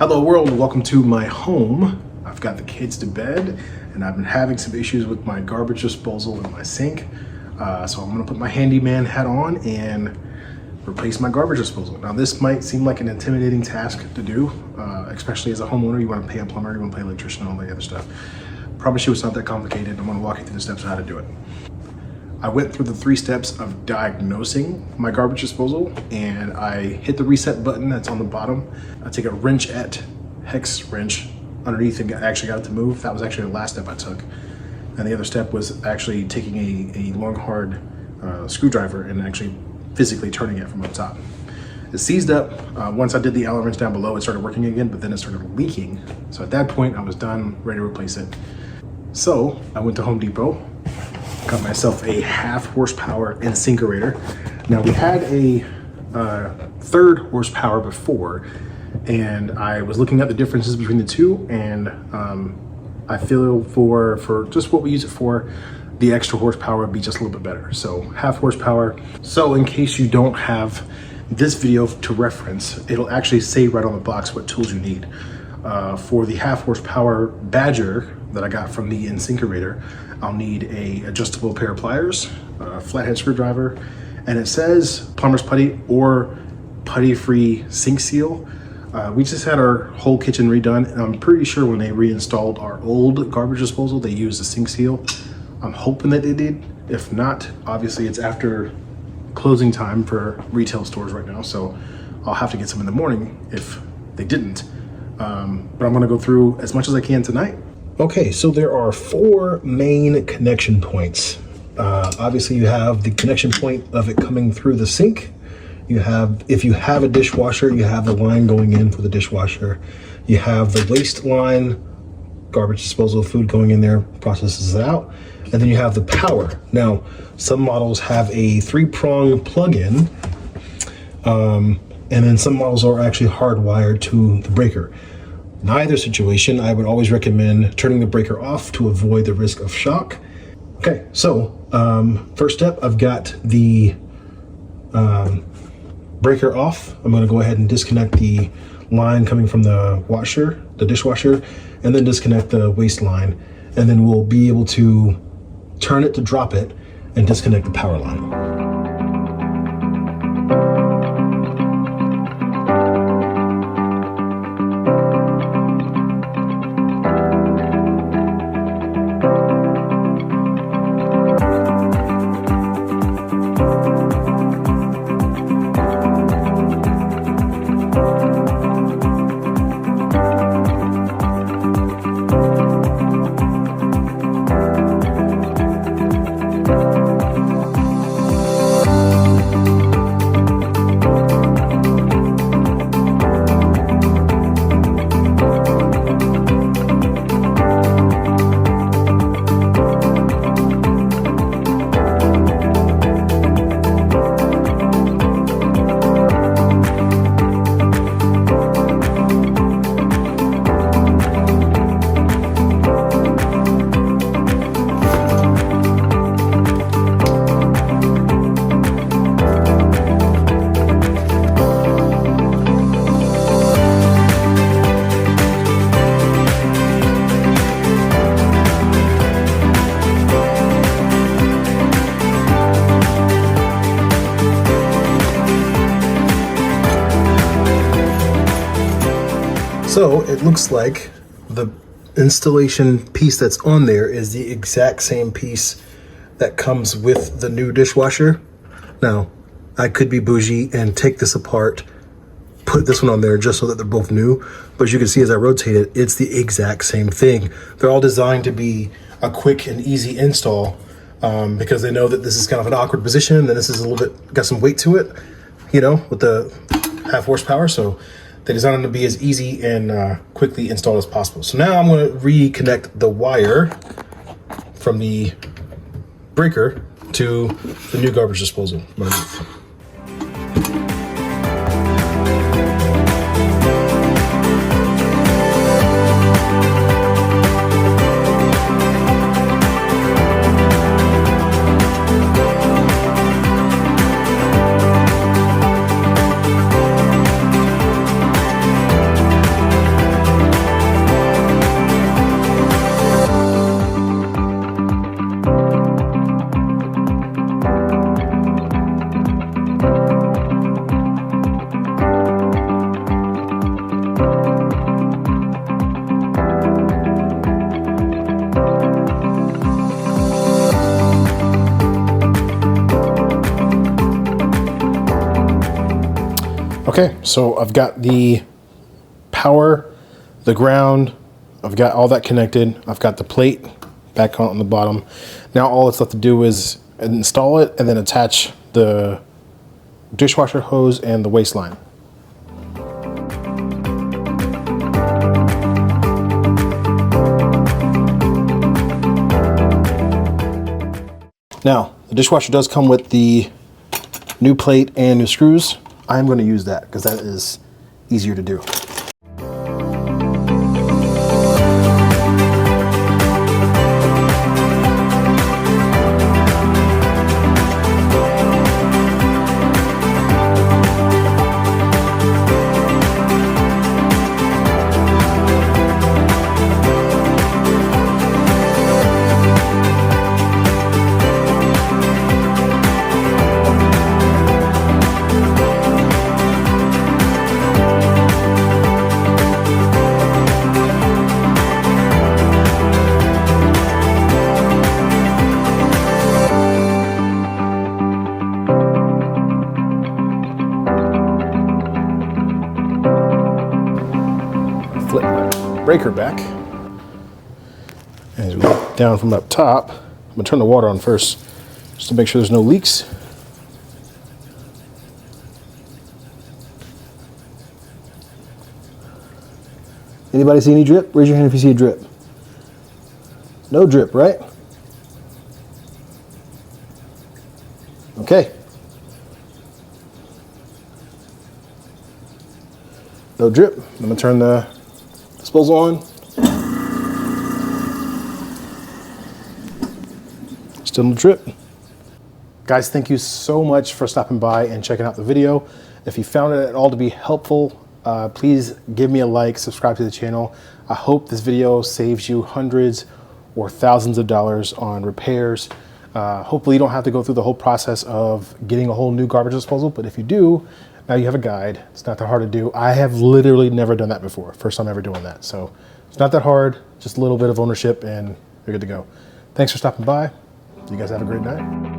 Hello world, welcome to my home. I've got the kids to bed and I've been having some issues with my garbage disposal in my sink. So I'm gonna put my handyman hat on and replace my garbage disposal. Now this might seem like an intimidating task to do, especially as a homeowner. You wanna pay a plumber, you wanna pay an electrician, all the other stuff. Promise you it's not that complicated. I'm gonna walk you through the steps of how to do it. I went through the 3 steps of diagnosing my garbage disposal and I hit the reset button that's on the bottom. I take a wrenchette hex wrench underneath and actually got it to move. That was actually the last step I took. And the other step was actually taking a long hard screwdriver and actually physically turning it from up top. It seized up. Once I did the Allen wrench down below, it started working again, but then it started leaking. So at that point I was done, ready to replace it. So I went to Home Depot, got myself a 1/2 horsepower incinerator. Now we had a 3rd horsepower before, and I was looking at the differences between the two, and I feel for just what we use it for, the extra horsepower would be just a little bit better. So 1/2 horsepower. So in case you don't have this video to reference, it'll actually say right on the box what tools you need. For the 1/2 horsepower Badger that I got from the incinerator, I'll need a adjustable pair of pliers, a flathead screwdriver, and it says plumber's putty or putty-free sink seal. We just had our whole kitchen redone, and I'm pretty sure when they reinstalled our old garbage disposal, they used a sink seal. I'm hoping that they did. If not, obviously it's after closing time for retail stores right now, so I'll have to get some in the morning if they didn't. But I'm gonna go through as much as I can tonight. Okay, so there are 4 main connection points. Obviously you have the connection point of it coming through the sink. You have, if you have a dishwasher, you have the line going in for the dishwasher. You have the waste line, garbage disposal, food going in there, processes it out. And then you have the power. Now, some models have a 3-prong plug-in, and then some models are actually hardwired to the breaker. In either situation, I would always recommend turning the breaker off to avoid the risk of shock. Okay, so first step, I've got the breaker off. I'm gonna go ahead and disconnect the line coming from the washer, the dishwasher, and then disconnect the waste line. And then we'll be able to turn it to drop it and disconnect the power line. So it looks like the installation piece that's on there is the exact same piece that comes with the new dishwasher. Now, I could be bougie and take this apart, put this one on there just so that they're both new. But as you can see as I rotate it, it's the exact same thing. They're all designed to be a quick and easy install because they know that this is kind of an awkward position and this is a little bit, got some weight to it, you know, with the 1/2 horsepower. So they designed it to be as easy and quickly installed as possible. So now I'm going to reconnect the wire from the breaker to the new garbage disposal underneath. Okay, so I've got the power, the ground, I've got all that connected. I've got the plate back on the bottom. Now all that's left to do is install it and then attach the dishwasher hose and the waistline. Now, the dishwasher does come with the new plate and new screws. I'm going to use that because that is easier to do. Flip my breaker back. As we look down from up top, I'm gonna turn the water on first, just to make sure there's no leaks. Anybody see any drip? Raise your hand if you see a drip. No drip, right? Okay. No drip. I'm gonna turn the disposal on. Still no drip. Guys, thank you so much for stopping by and checking out the video. If you found it at all to be helpful, please give me a like, subscribe to the channel. I hope this video saves you hundreds or thousands of dollars on repairs. Hopefully you don't have to go through the whole process of getting a whole new garbage disposal, but if you do, now you have a guide. It's not that hard to do. I have literally never done that before. First time ever doing that. So it's not that hard, just a little bit of ownership and you're good to go. Thanks for stopping by. You guys have a great night.